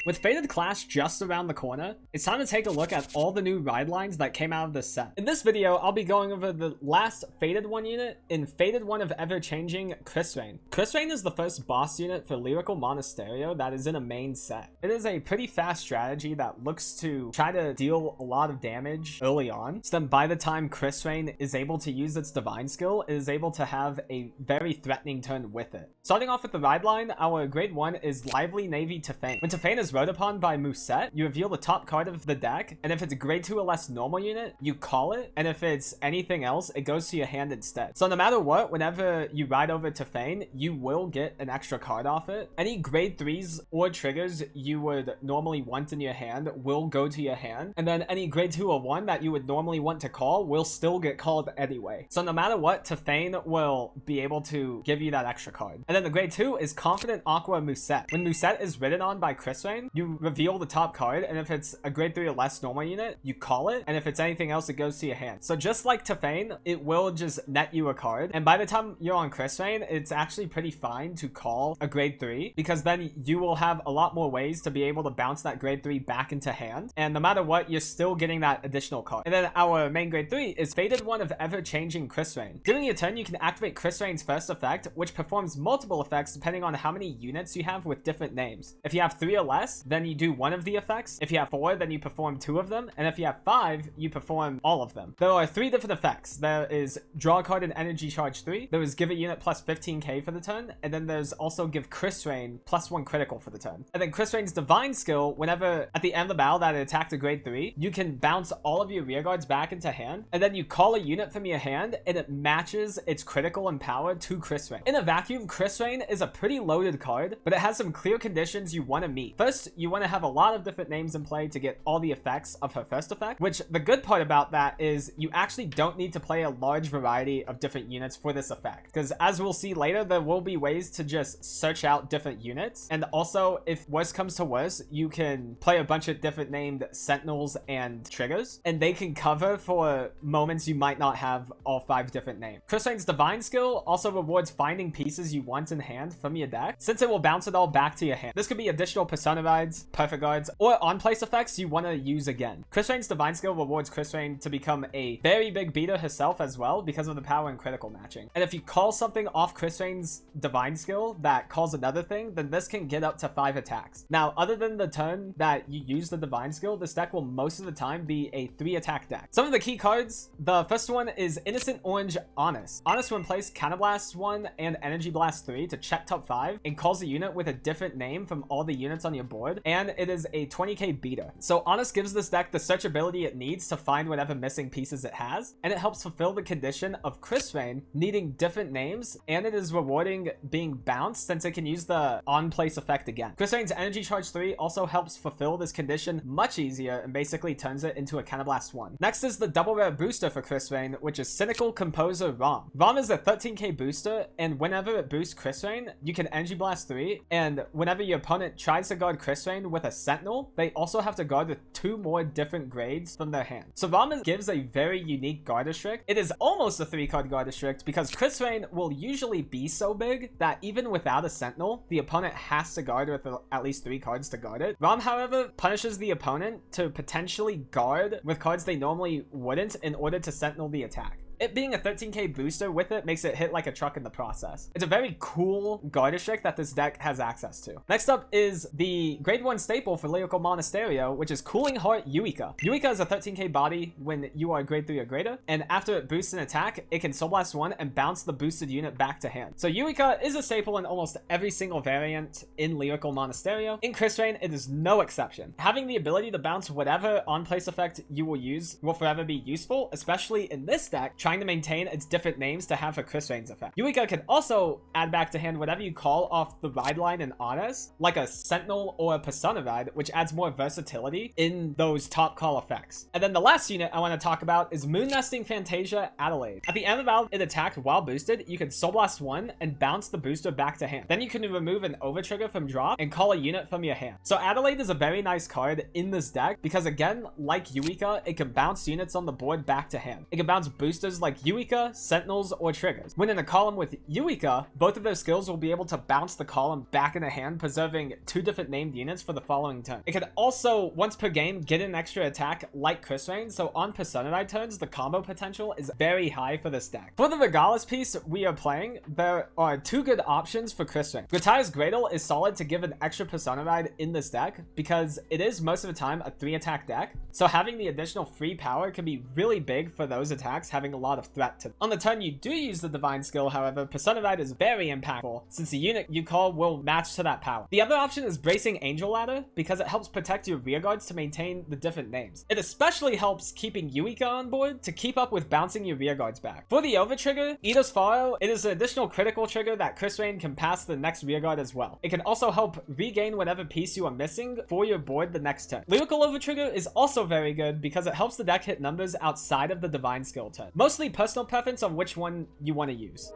With Fated Clash just around the corner, it's time to take a look at all the new ride lines that came out of this set. In this video, I'll be going over the last Fated 1 unit in Fated 1 of ever-changing Krysrain. Krysrain is the first boss unit for Lyrical Monasterio that is in a main set. It is a pretty fast strategy that looks to try to deal a lot of damage early on, so then by the time Krysrain is able to use its divine skill, it is able to have a very threatening turn with it. Starting off with the ride line, our grade 1 is Lively Navy Tefane. When Tefane is rode upon by Muset, you reveal the top card of the deck, and if it's a grade 2 or less normal unit, you call it, and if it's anything else, it goes to your hand instead. So no matter what, whenever you ride over Tefane, you will get an extra card off it. Any grade 3s or triggers you would normally want in your hand will go to your hand, and then any grade 2 or 1 that you would normally want to call will still get called anyway. So no matter what, Tefane will be able to give you that extra card. And then the grade 2 is Confident Aqua Muset. When Muset is ridden on by Krysrain, you reveal the top card, and if it's a grade 3 or less normal unit, you call it, and if it's anything else, it goes to your hand. So just like Tefane, it will just net you a card, and by the time you're on Krysrain, it's actually pretty fine to call a grade 3, because then you will have a lot more ways to be able to bounce that grade 3 back into hand, and no matter what, you're still getting that additional card. And then our main grade 3 is Fated 1 of ever-changing Krysrain. During your turn, you can activate Krysrain's first effect, which performs multiple effects depending on how many units you have with different names. If you have 3 or less, then you do one of the effects. If you have 4, then you perform 2 of them. And if you have 5, you perform all of them. There are 3 different effects. There is draw a card and energy charge 3. There is give a unit plus 15k for the turn. And then there's also give Krysrain plus 1 critical for the turn. And then Krysrain's divine skill, whenever at the end of the battle that it attacked a grade 3, you can bounce all of your rear guards back into hand. And then you call a unit from your hand and it matches its critical and power to Krysrain. In a vacuum, Krysrain is a pretty loaded card, but it has some clear conditions you want to meet. First, you want to have a lot of different names in play to get all the effects of her first effect, which the good part about that is you actually don't need to play a large variety of different units for this effect, because as we'll see later, there will be ways to just search out different units. And also, if worse comes to worse, you can play a bunch of different named sentinels and triggers, and they can cover for moments you might not have all 5 different names. Krysrain's divine skill also rewards finding pieces you want in hand from your deck, since it will bounce it all back to your hand. This could be additional persona rides, perfect guards, or on-place effects you want to use again. Krysrain's divine skill rewards Krysrain to become a very big beater herself as well because of the power and critical matching. And if you call something off Krysrain's divine skill that calls another thing, then this can get up to 5 attacks. Now, other than the turn that you use the divine skill, this deck will most of the time be a 3 attack deck. Some of the key cards, the first one is Innocent Orange Honest. Honest when placed Counterblast 1 and Energy Blast 3 to check top 5 and calls a unit with a different name from all the units on your board, and it is a 20k beater. So Honest gives this deck the searchability it needs to find whatever missing pieces it has, and it helps fulfill the condition of Krysrain needing different names, and it is rewarding being bounced since it can use the on-place effect again. Krysrain's Energy Charge 3 also helps fulfill this condition much easier and basically turns it into a Counterblast 1. Next is the double rare booster for Krysrain, which is Cynical Composer Rom. Rom is a 13k booster, and whenever it boosts Krysrain, you can Energy Blast 3, and whenever your opponent tries to guard Krysrain with a Sentinel, they also have to guard with 2 more different grades from their hand. So Rom gives a very unique guard restrict. It is almost a 3-card guard restrict because Krysrain will usually be so big that even without a Sentinel, the opponent has to guard with at least 3 cards to guard it. Rom, however, punishes the opponent to potentially guard with cards they normally wouldn't in order to Sentinel the attack. It being a 13k booster with it makes it hit like a truck in the process. It's a very cool guard restrict that this deck has access to. Next up is the grade 1 staple for Lyrical Monasterio, which is Cooling Heart Yuika. Yuika is a 13k body when you are grade 3 or greater, and after it boosts an attack, it can Soul Blast 1 and bounce the boosted unit back to hand. So Yuika is a staple in almost every single variant in Lyrical Monasterio. In Krysrain, it is no exception. Having the ability to bounce whatever on-place effect you will use will forever be useful, especially in this deck, trying to maintain its different names to have for Krysrain's effect. Yuika can also add back to hand whatever you call off the ride line in Honest, like a Sentinel or a Persona ride, which adds more versatility in those top call effects. And then the last unit I want to talk about is Moon Nesting Fantasia Adelaide. At the end of the battle it attacked while boosted, you can Soul Blast 1 and bounce the booster back to hand. Then you can remove an overtrigger from drop and call a unit from your hand. So Adelaide is a very nice card in this deck because, again, like Yuika, it can bounce units on the board back to hand. It can bounce boosters skills like Eureka, Sentinels, or Triggers. When in a column with Eureka, both of those skills will be able to bounce the column back in the hand, preserving 2 different named units for the following turn. It can also, once per game, get an extra attack like Krysrain, so on personified turns, the combo potential is very high for this deck. For the Regardless piece we are playing, there are 2 good options for Krysrain. Gratia's Gradle is solid to give an extra personified in this deck because it is most of the time a 3-attack deck, so having the additional free power can be really big for those attacks having a lot of threat to them. On the turn you do use the Divine skill, however, personified is very impactful since the unit you call will match to that power. The other option is Bracing Angel Ladder because it helps protect your rearguards to maintain the different names. It especially helps keeping Eureka on board to keep up with bouncing your rearguards back. For the over trigger, Edo's Faro, it is an additional critical trigger that Krysrain can pass the next rearguard as well. It can also help regain whatever piece you are missing for your board the next turn. Lyrical over trigger is also very good because it helps the deck hit numbers outside of the Divine skill turn. Mostly personal preference on which one you want to use.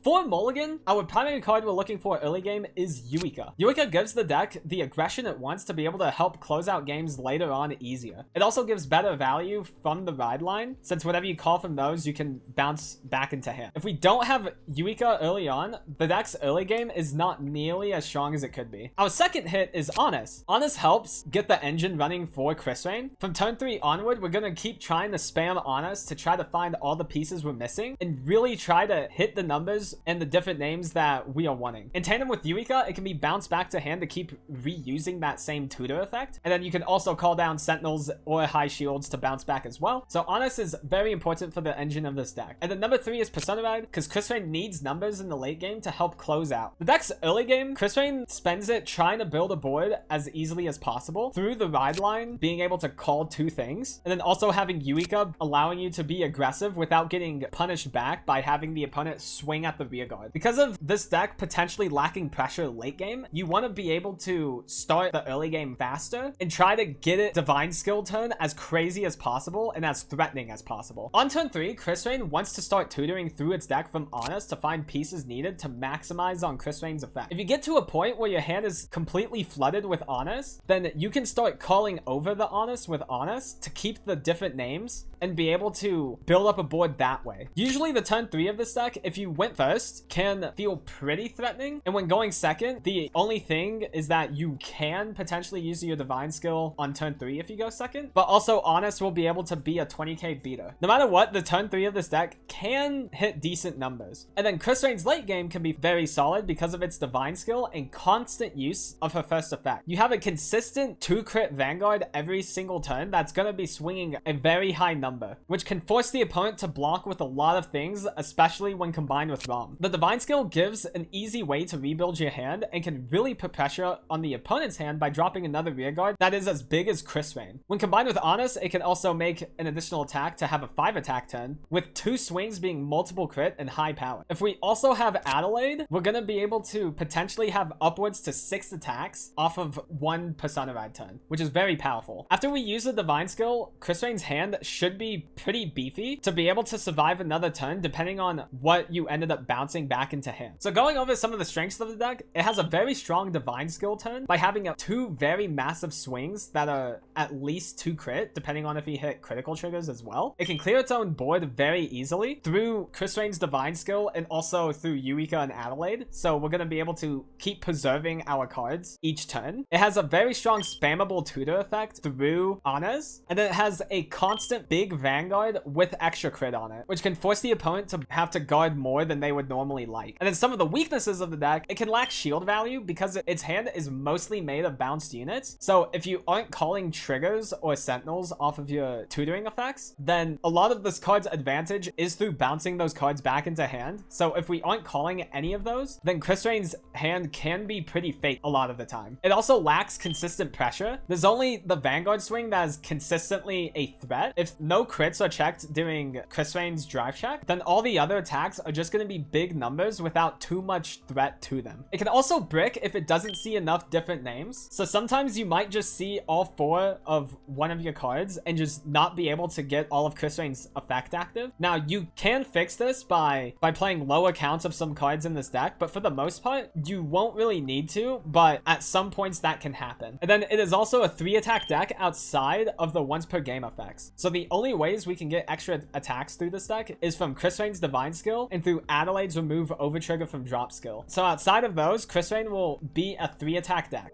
For Mulligan, our primary card we're looking for early game is Eureka. Eureka gives the deck the aggression it wants to be able to help close out games later on easier. It also gives better value from the ride line, since whatever you call from those, you can bounce back into hand. If we don't have Eureka early on, the deck's early game is not nearly as strong as it could be. Our second hit is Honest. Honest helps get the engine running for Krysrain. From turn 3 onward, we're gonna keep trying to spam Honest to try to find all the pieces we're missing and really try to hit the numbers and the different names that we are wanting. In tandem with Eureka, it can be bounced back to hand to keep reusing that same tutor effect. And then you can also call down Sentinels or High Shields to bounce back as well. So Honest is very important for the engine of this deck. And then number 3 is Personified, because Krysrain needs numbers in the late game to help close out. The deck's early game, Krysrain spends it trying to build a board as easily as possible through the ride line, being able to call 2 things, and then also having Eureka allowing you to be aggressive without getting punished back by having the opponent swing at the rear guard. Because of this deck potentially lacking pressure late game, you want to be able to start the early game faster and try to get it Divine skill turn as crazy as possible and as threatening as possible. On turn 3, Krysrain wants to start tutoring through its deck from Honest to find pieces needed to maximize on Krysrain's effect. If you get to a point where your hand is completely flooded with Honest, then you can start calling over the Honest with Honest to keep the different names and be able to build up a board that way. Usually the turn 3 of this deck, if you went first, can feel pretty threatening, and when going second, the only thing is that you can potentially use your Divine skill on turn 3 if you go second, but also Honest will be able to be a 20k beater. No matter what, the turn 3 of this deck can hit decent numbers. And then Krysrain's late game can be very solid because of its Divine skill and constant use of her first effect. You have a consistent 2-crit Vanguard every single turn that's going to be swinging a very high number, which can force the opponent to block with a lot of things, especially when combined with ROM. The Divine skill gives an easy way to rebuild your hand and can really put pressure on the opponent's hand by dropping another rearguard that is as big as Krysrain. When combined with Honest, it can also make an additional attack to have a 5-attack turn, with 2 swings being multiple crit and high power. If we also have Adelaide, we're gonna be able to potentially have upwards to 6 attacks off of 1 personified turn, which is very powerful. After we use the Divine skill, Krysrain's hand should be pretty beefy to be able to survive another turn depending on what you ended up bouncing back into hand. So going over some of the strengths of the deck, it has a very strong Divine skill turn by having 2 very massive swings that are at least 2 crit, depending on if you hit critical triggers as well. It can clear its own board very easily through Krysrain's Divine skill and also through Eureka and Adelaide, so we're going to be able to keep preserving our cards each turn. It has a very strong spammable tutor effect through Honest, and then it has a constant big Vanguard with extra crit on it, which can force the opponent to have to guard more than they would normally like. And then some of the weaknesses of the deck, it can lack shield value because its hand is mostly made of bounced units. So if you aren't calling triggers or sentinels off of your tutoring effects, then a lot of this card's advantage is through bouncing those cards back into hand. So if we aren't calling any of those, then Krysrain's hand can be pretty fake a lot of the time. It also lacks consistent pressure. There's only the Vanguard swing that is consistently a threat. If no crits are checked during Krysrain's drive check, then all the other attacks are just going to be big numbers without too much threat to them. It can also brick if it doesn't see enough different names. So sometimes you might just see all 4 of one of your cards and just not be able to get all of Krysrain's effect active. Now, you can fix this by playing lower counts of some cards in this deck, but for the most part, you won't really need to, but at some points that can happen. And then it is also a 3-attack deck outside of the once per game effects. So the only ways we can get extra attacks through this deck is from Krysrain's Divine skill and through Adelaide's remove overtrigger from drop skill. So outside of those, Krysrain will be a 3-attack deck.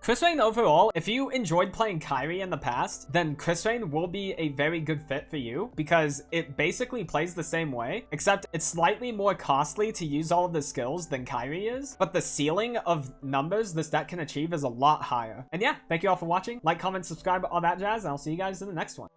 Krysrain overall, if you enjoyed playing Kairi in the past, then Krysrain will be a very good fit for you because it basically plays the same way, except it's slightly more costly to use all of the skills than Kairi is, but the ceiling of numbers this deck can achieve is a lot higher. And yeah, thank you all for watching. Like, comment, subscribe, all that jazz, and I'll see you guys in the next one.